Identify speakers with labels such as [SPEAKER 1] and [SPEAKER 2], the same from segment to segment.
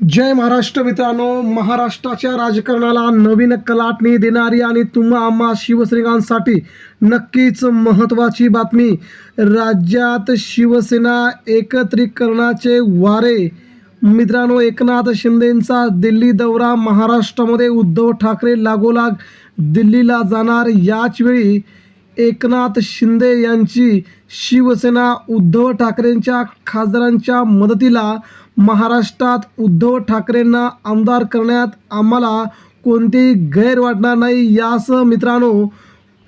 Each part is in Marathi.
[SPEAKER 1] जय महाराष्ट्र मित्रांनो, महाराष्ट्राच्या राजकारणाला नवीन कलाटणी देणारी आणि तुम्हा आम्हा शिवसैनिकांसाठी नक्कीच महत्त्वाची बातमी। राज्यात शिवसेना एकत्रीकरणाचे वारे। मित्रांनो, एकनाथ शिंदेंचा दिल्ली दौरा, महाराष्ट्रामध्ये उद्धव ठाकरे लागोलाग दिल्लीला जाणार। याच वेळी एकनाथ शिंदे यांची शिवसेना उद्धव ठाकरेंच्या खासदारांच्या मदतीला महाराष्ट्रात उद्धव ठाकरेंना आमदार करण्यात आम्हाला कोणतेही गैर वाटणार नाही। यासह मित्रांनो,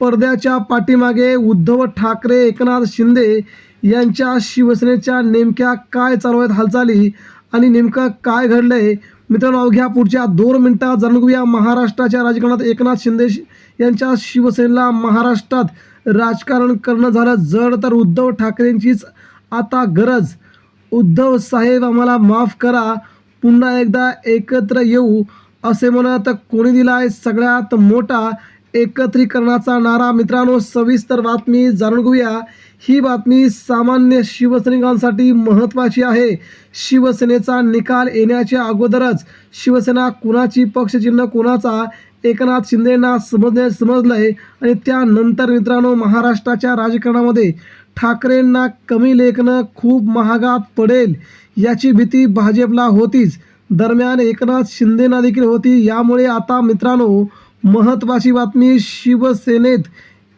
[SPEAKER 1] पडद्याच्या पाठीमागे उद्धव ठाकरे, एकनाथ शिंदे यांच्या शिवसेनेच्या नेमक्या काय चालू आहेत हालचाली आणि नेमकं काय घडलंय मित्रांनो, अवघ्या पुढच्या 2 मिनिटात जाणून घेऊया। महाराष्ट्राच्या राजकारणात एकनाथ शिंदे यांच्या शिवसेनेला महाराष्ट्रात राजकारण करणं झालं जड तर उद्धव ठाकरेंचीच आता गरज। उद्धव साहेब आम्हाला माफ करा, पुन्हा एकदा एकत्र येऊ असे म्हणत कोणी दिलाय सगळ्यात मोठा एकत्रीकरणाचा नारा। मित्रांनो, सविस्तर बातमी जाणून घेऊया। ही बातमी सामान्य शिवसैनिकांसाठी महत्त्वाची आहे। शिवसेनेचा निकाल येण्याच्या अगोदरच शिवसेना कुणाची, पक्षचिन्ह कुणाचा एकनाथ शिंदेंना समजलंय आणि त्यानंतर मित्रांनो, महाराष्ट्राच्या राजकारणामध्ये ठाकरेंना कमी लेखणं खूप महागात पडेल याची भीती भाजपला होतीच, दरम्यान एकनाथ शिंदेंना देखील होती। यामुळे आता मित्रांनो, महत्त्वाची बातमी, शिवसेनेत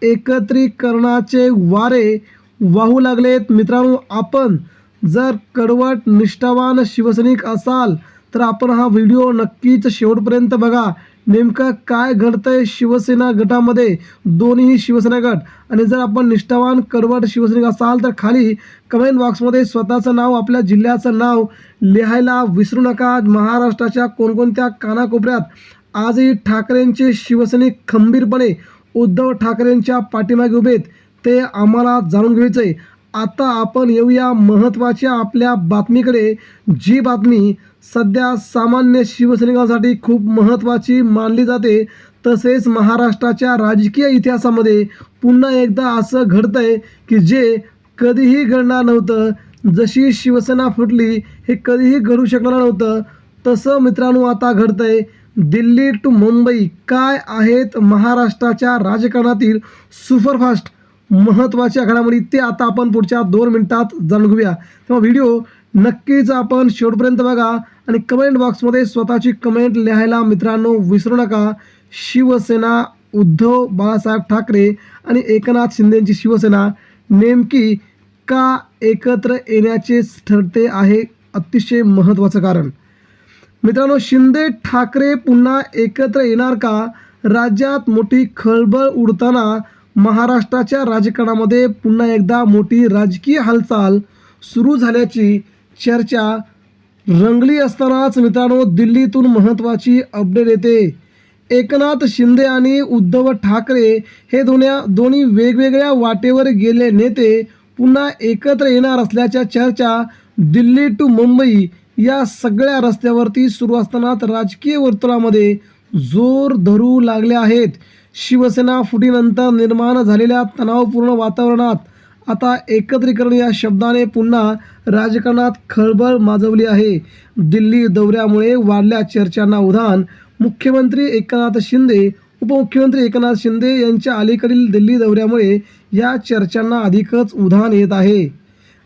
[SPEAKER 1] एकत्रीकरणाचे वारे वाहू लागलेत। मित्रांनो, आपण जर कडवट निष्ठावान शिवसैनिक असाल तर आपण हा व्हिडिओ नक्कीच शेवटपर्यंत बघा। नेमकं काय घडतंय शिवसेना गटामध्ये, दोन्ही शिवसेना गट, आणि जर आपण निष्ठावान कडवट शिवसैनिक असाल तर खाली कमेंट बॉक्समध्ये स्वतःचं नाव, आपल्या जिल्ह्याचं नाव लिहायला विसरू नका। महाराष्ट्राच्या कोणकोणत्या कानाकोपऱ्यात आजही ठाकरेंचे शिवसैनिक खंबीरपणे उद्धव ठाकरेंच्या पाठीमागे उभेत ते आम्हाला जाणून घ्यायचंय। आता आपण येऊया महत्त्वाच्या आपल्या बातमीकडे, जी बातमी सध्या सामान्य शिवसैनिकांसाठी खूप महत्त्वाची मानली जाते। तसेच महाराष्ट्राच्या राजकीय इतिहासामध्ये पुन्हा एकदा असं घडतंय की जे कधीही घडणार नव्हतं। जशी शिवसेना फुटली हे कधीही घडू शकणार नव्हतं, तसं मित्रांनो आता घडतंय। दिल्ली टू मुंबई काय आहेत महाराष्ट्राच्या राजकारणातील सुपरफास्ट महत्त्वाच्या घडामोडी, ते आता आपण पुढच्या 2 मिनिटात जाणून घेऊया। तेव्हा व्हिडिओ नक्कीच आपण शेवटपर्यंत बघा आणि कमेंट बॉक्समध्ये स्वतःची कमेंट लिहायला मित्रांनो विसरू नका। शिवसेना, उद्धव बाळासाहेब ठाकरे आणि एकनाथ शिंदेंची शिवसेना नेमकी का एकत्र येण्याचे ठरते आहे अतिशय महत्त्वाचं कारण। मित्रांनो, शिंदे ठाकरे पुन्हा एकत्र येणार का? राज्यात मोठी खळबळ उडताना महाराष्ट्राच्या राजकारणामध्ये पुन्हा एकदा मोठी राजकीय हालचाल सुरू झाल्याची चर्चा रंगली असतानाच मित्रांनो, दिल्लीतून महत्त्वाची अपडेट येते। एकनाथ शिंदे आणि उद्धव ठाकरे हे दोन्ही वेगवेगळ्या वाटेवर गेले नेते पुन्हा एकत्र येणार असल्याच्या चर्चा दिल्ली टू मुंबई या सगळ्या रस्त्यावरती सुरू असतानाच राजकीय वर्तुळामध्ये जोर धरू लागले आहेत। शिवसेना फुटीनंतर निर्माण झालेल्या तणावपूर्ण वातावरणात आता एकत्रीकरण या शब्दाने पुन्हा राजकारणात खळबळ माजवली आहे। दिल्ली दौऱ्यामुळे वाढल्या चर्चांना उधाण। मुख्यमंत्री एकनाथ शिंदे, उपमुख्यमंत्री एकनाथ शिंदे यांच्या अलीकडील दिल्ली दौऱ्यामुळे या चर्चांना अधिकच उधाण येत आहे।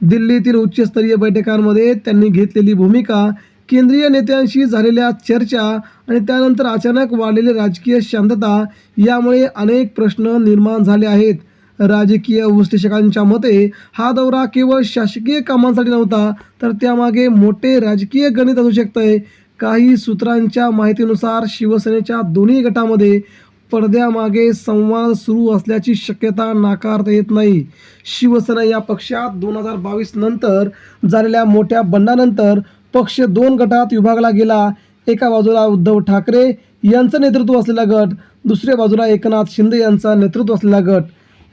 [SPEAKER 1] दिल्लीतील उच्चस्तरीय बैठकांमध्ये त्यांनी घेतलेली भूमिका, केंद्रीय नेत्यांशी झालेल्या चर्चा आणि त्यानंतर अचानक वाढलेली राजकीय शांतता यामुळे अनेक प्रश्न निर्माण झाले आहेत। राजकीय विश्लेषकांच्या मते हा दौरा केवळ शासकीय कामांसाठी नव्हता, तर त्यामागे मोठे राजकीय गणित असू शकते। काही सूत्रांच्या माहितीनुसार शिवसेनेच्या दोन्ही गटामध्ये पडद्यामागे संवाद सुरू असल्याची शक्यता नाकारता येत नाही। शिवसेना या पक्षात 2022 नंतर झालेल्या मोठ्या बंडानंतर पक्ष 2 गटात विभागला गेला। एका बाजूला उद्धव ठाकरे यांचं नेतृत्व असलेला गट, दुसऱ्या बाजूला एकनाथ शिंदे यांचा नेतृत्व असलेला गट।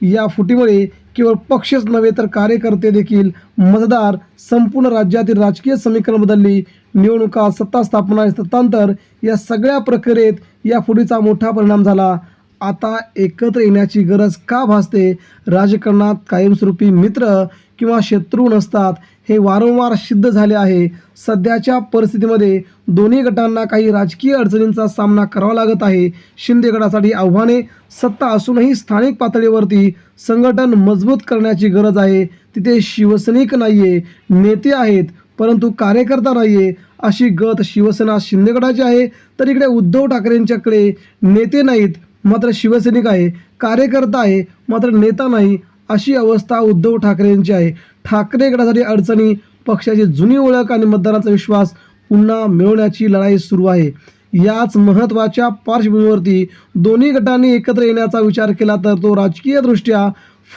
[SPEAKER 1] या फुटीमुळे केवळ पक्षच नव्हे तर कार्यकर्ते देखील, मतदार, संपूर्ण राज्यातील राजकीय समीकरण बदलली। निवडणुका, सत्ता स्थापना, सत्तांतर या सगळ्या प्रक्रियेत या फुटीचा मोठा परिणाम झाला। आता एकत्र येण्याची गरज का भासते? राजकारणात कायमस्वरूपी मित्र किंवा शत्रू नसतात हे वारंवार सिद्ध झाले आहे. सध्याच्या परिस्थितीमध्ये दोन्ही गटांना काही राजकीय अडचणींचा सामना करावा लागत आहे. शिंदे गटासाठी आव्हाने, सत्ता असूनही स्थानिक पातळीवरती संघटन मजबूत करण्याची गरज आहे. तिथे शिवसैनिक नाहीये, नेते आहेत परंतु कार्यकर्ता नाहीये. अशी गत शिवसेना शिंदे गटाची आहे. तर इकडे उद्धव ठाकरेंच्याकडे नेते नाहीत मात्र शिवसैनिक आहे, कार्यकर्ता आहे मात्र नेता नाही. अशी अवस्था उद्धव ठाकरेंची आहे. ठाकरे गटासाठी अडचणी, पक्षाची जुनी ओळख आणि मतदारांचा विश्वास पुन्हा मिळवण्याची लढाई सुरू आहे. याच महत्त्वाच्या पार्श्वभूमीवरती दोन्ही गटांनी एकत्र येण्याचा विचार केला तर तो राजकीयदृष्ट्या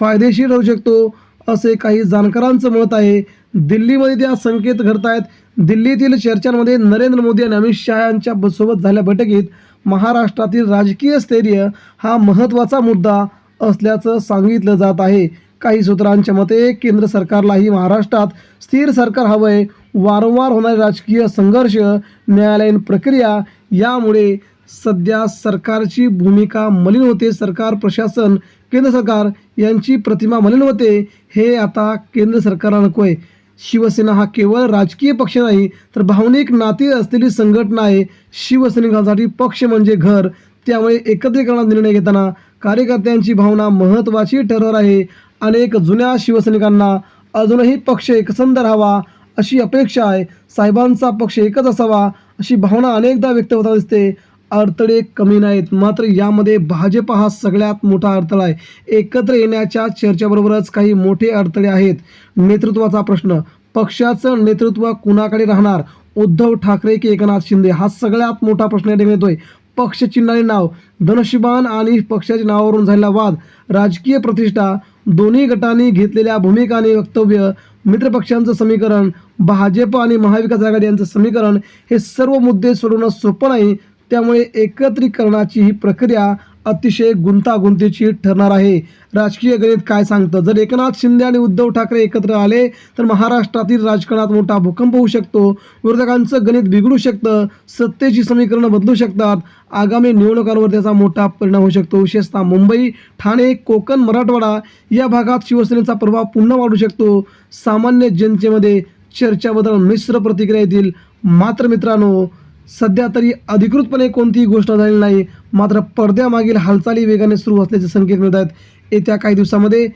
[SPEAKER 1] फायदेशीर ठरू शकतो असे काही जाणकारांचं मत आहे. दिल्लीमध्ये त्या संकेत घडतायत. दिल्लीतील चर्चांमध्ये नरेंद्र मोदी आणि अमित शहा यांच्या सोबत झालेल्या बैठकीत महाराष्ट्रातील राजकीय स्थैर्य हा महत्त्वाचा मुद्दा असल्याचं सांगितलं जात आहे. काही सूत्रांच्या मते केंद्र सरकारलाही महाराष्ट्रात स्थिर सरकार हवंय. वारंवार होणारे राजकीय संघर्ष, न्यायालयीन प्रक्रिया यामुळे सध्या सरकारची भूमिका मलिन होते. सरकार, प्रशासन, केंद्र सरकार यांची प्रतिमा मलिन होते. हे आता केंद्र सरकारला नको आहे. शिवसेना हा केवळ राजकीय पक्ष नाही तर भावनिक नाती असलेली संघटना आहे. शिवसैनिकांसाठी पक्ष म्हणजे घर. त्यामुळे एकत्रीकरणात निर्णय घेताना कार्यकर्त्यांची भावना महत्त्वाची ठरणार आहे. अनेक जुन्या शिवसैनिकांना अजूनही पक्ष एकसंध राहावा अशी अपेक्षा आहे. साहेबांचा पक्ष एकच असावा अशी भावना अनेकदा व्यक्त होताना दिसते. अडथळे कमी नाहीत मात्र यामध्ये भाजप हा सगळ्यात मोठा अडथळा आहे. एकत्र येण्याच्या चर्चेबरोबरच काही मोठे अडथळे आहेत. नेतृत्वाचा प्रश्न, पक्षाचं नेतृत्व कुणाकडे राहणार? उद्धव ठाकरे की एकनाथ शिंदे? हा सगळ्यात मोठा प्रश्न या ठिकाणी येतोय. पक्ष चिन्ह आणि नाव, धनुष्यबाण आणि पक्षाच्या नावावरून झालेला वाद, राजकीय प्रतिष्ठा, दोन्ही गटांनी घेतलेल्या भूमिका आणि वक्तव्य, मित्रपक्षांचं समीकरण, भाजप आणि महाविकास आघाडी यांचं समीकरण, हे सर्व मुद्दे सोडवणं सोपं नाही. त्यामुळे एकत्रीकरणाची ही प्रक्रिया अतिशय गुंतागुंतीची ठरणार आहे. राजकीय गणित काय सांगतं? जर एकनाथ शिंदे आणि उद्धव ठाकरे एकत्र आले तर महाराष्ट्रातील राजकारणात मोठा भूकंप होऊ शकतो. विरोधकांचं गणित बिघडू शकतं. सत्तेची समीकरणं बदलू शकतात. आगामी निवडणुकांवर त्याचा मोठा परिणाम होऊ शकतो. विशेषतः मुंबई, ठाणे, कोकण, मराठवाडा या भागात शिवसेनेचा प्रभाव पुन्हा वाढू शकतो. सामान्य जनतेमध्ये चर्चाबद्दल मिश्र प्रतिक्रिया येतील. मात्र मित्रांनो, सध्या तरी अधिकृतपणे कोणतीही गोष्ट झालेली नाही मात्र पडद्यामागील हालचाली वेगाने सुरू असल्याचे संकेत मिळत आहेत. येत्या काही दिवसामध्ये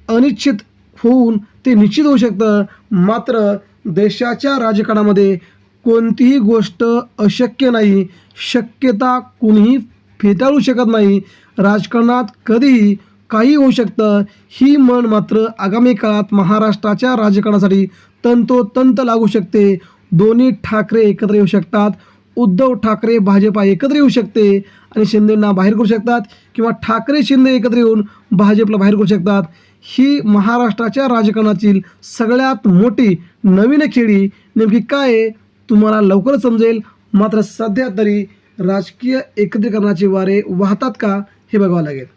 [SPEAKER 1] अनिश्चित होऊन ते निश्चित होऊ शकतं. मात्र देशाच्या राजकारणामध्ये कोणतीही गोष्ट अशक्य नाही. शक्यता कुणीही फेटाळू शकत नाही. राजकारणात कधीही काही होऊ शकतं. ही म्हण मात्र आगामी काळात महाराष्ट्राच्या राजकारणासाठी तंतोतंत लागू शकते. दोन्ही ठाकरे एकत्र येऊ शकतात. उद्धव ठाकरे भाजपा एकत्र येऊ शकते आणि शिंदेंना बाहेर करू शकतात किंवा ठाकरे शिंदे एकत्र येऊन भाजपला बाहेर करू शकतात. ही महाराष्ट्राच्या राजकारणातील सगळ्यात मोठी नवीन खेळी नेमकी काय आहे तुम्हाला लवकरच समजेल. मात्र सध्या तरी राजकीय एकत्रीकरणाचे वारे वाहतात का हे बघावं लागेल.